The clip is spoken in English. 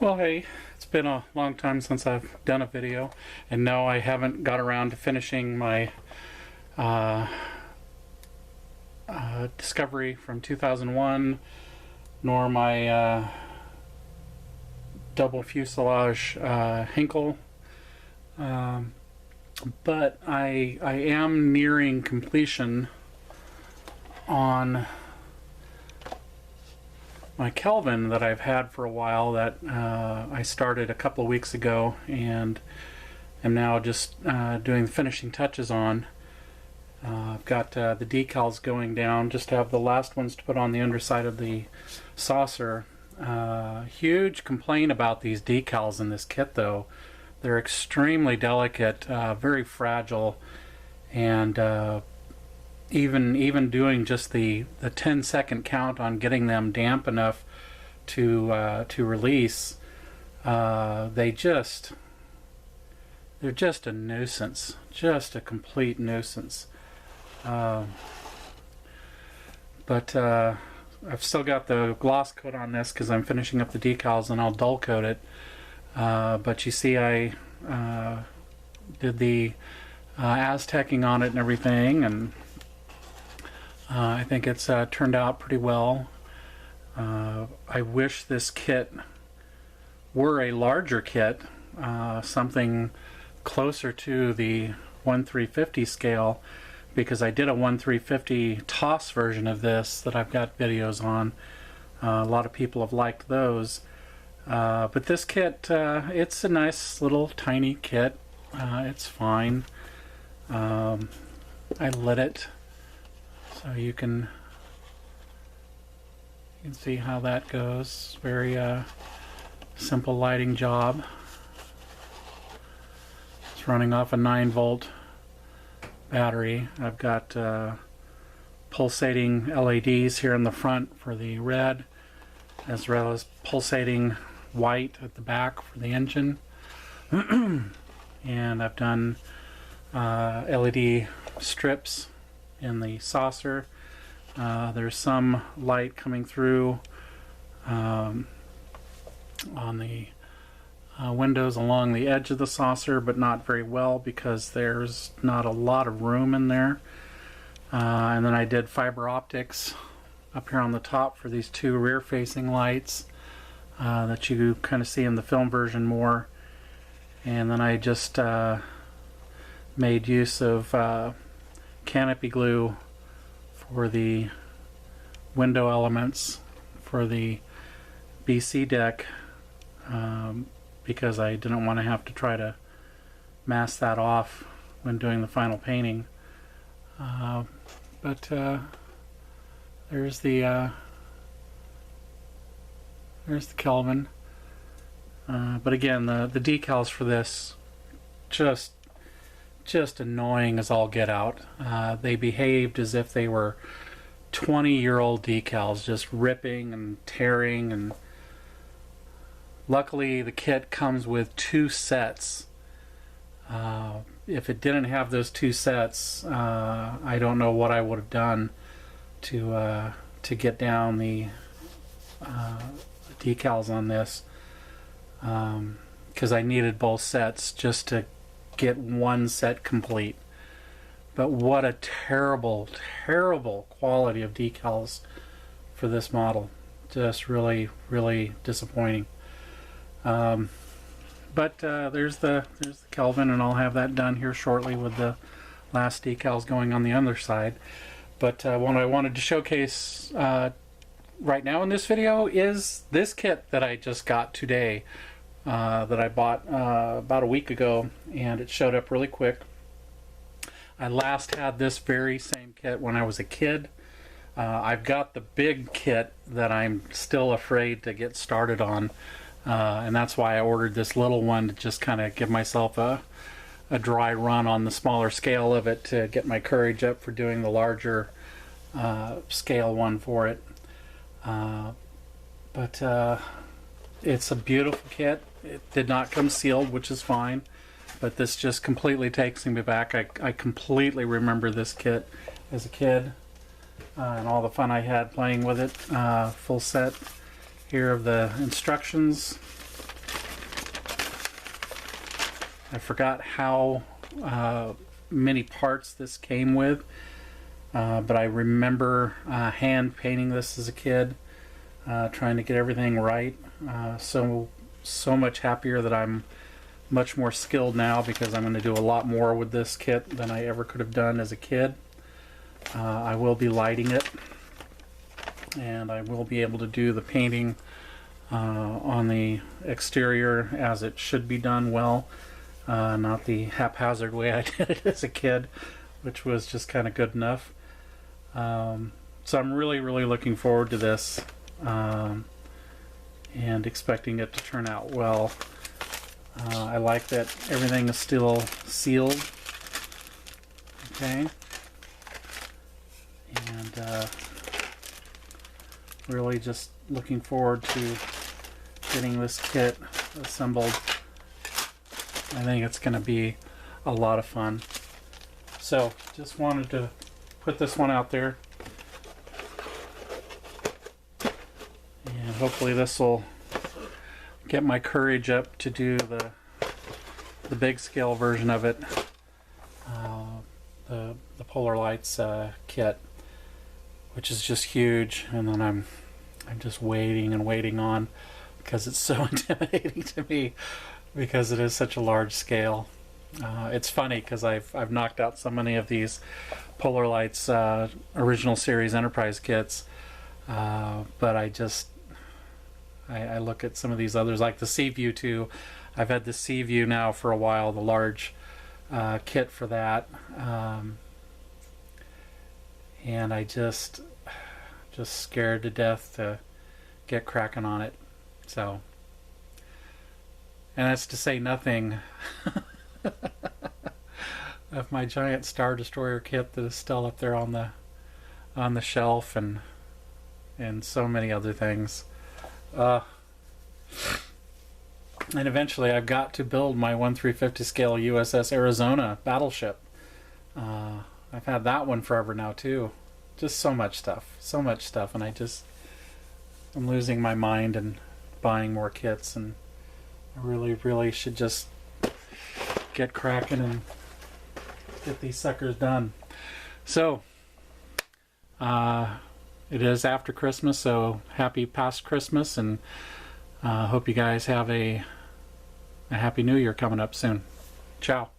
Well, hey, it's been a long time since I've done a video, and no, I haven't got around to finishing my Discovery from 2001, nor my double fuselage Hinkle, but I am nearing completion on my Kelvin that I've had for a while, that I started a couple of weeks ago and am now just doing the finishing touches on. I've got the decals going down, just have the last ones to put on the underside of the saucer. Huge complaint about these decals in this kit though. They're extremely delicate, very fragile, and even doing just the 10-second count on getting them damp enough to release, they're just a nuisance, just a complete nuisance. But I've still got the gloss coat on this because I'm finishing up the decals, and I'll dull coat it. But you see, I did the Aztecing on it and everything, and I think it's turned out pretty well. I wish this kit were a larger kit, something closer to the 1/350 scale, because I did a 1/350 TOS version of this that I've got videos on. A lot of people have liked those. But this kit, it's a nice little tiny kit. It's fine. I lit it so you can see how that goes. Very simple lighting job. It's running off a 9-volt battery. I've got pulsating LEDs here in the front for the red, as well as pulsating white at the back for the engine. And I've done LED strips in the saucer. There's some light coming through on the windows along the edge of the saucer, but not very well because there's not a lot of room in there. And then I did fiber optics up here on the top for these two rear-facing lights that you kind of see in the film version more. And then I just made use of canopy glue for the window elements for the BC deck, because I didn't want to have to try to mask that off when doing the final painting. But there's the Kelvin. But again, the decals for this just annoying as all get out. They behaved as if they were 20-year-old decals, just ripping and tearing. And luckily the kit comes with 2 sets. If it didn't have those 2 sets, I don't know what I would have done to get down the decals on this, because I needed both sets just to get one set complete. But what a terrible quality of decals for this model. Just really disappointing. But there's the Kelvin, and I'll have that done here shortly with the last decals going on the other side. But what I wanted to showcase right now in this video is this kit that I just got today, that I bought about a week ago, and it showed up really quick. I last had this very same kit when I was a kid. I've got the big kit that I'm still afraid to get started on, and that's why I ordered this little one to just kind of give myself a dry run on the smaller scale of it, to get my courage up for doing the larger scale one for it. But it's a beautiful kit. It did not come sealed, which is fine, but this just completely takes me back. I completely remember this kit as a kid, and all the fun I had playing with it. Full set here of the instructions, I forgot how many parts this came with, but I remember hand painting this as a kid, trying to get everything right. So much happier that I'm much more skilled now, because I'm going to do a lot more with this kit than I ever could have done as a kid. I will be lighting it, and I will be able to do the painting on the exterior as it should be done well, not the haphazard way I did it as a kid, which was just kind of good enough. So I'm really looking forward to this, and expecting it to turn out well. I like that everything is still sealed. Okay. And really just looking forward to getting this kit assembled. I think it's going to be a lot of fun. So just wanted to put this one out there, and hopefully this will get my courage up to do the big scale version of it, the Polar Lights kit, which is just huge. And then I'm just waiting and waiting on, because it's so intimidating to me, because it is such a large scale. It's funny because I've knocked out so many of these Polar Lights original series Enterprise kits, but I look at some of these others, like the Seaview 2. I've had the Seaview now for a while, the large kit for that, and I just scared to death to get cracking on it. So, and that's to say nothing of my giant Star Destroyer kit that is still up there on the shelf, and so many other things. And eventually I've got to build my 1/350 scale USS Arizona battleship. I've had that one forever now too. Just so much stuff, and I'm losing my mind and buying more kits, and I really should just get cracking and get these suckers done. So it is after Christmas, so happy past Christmas, and hope you guys have a happy new year coming up soon. Ciao.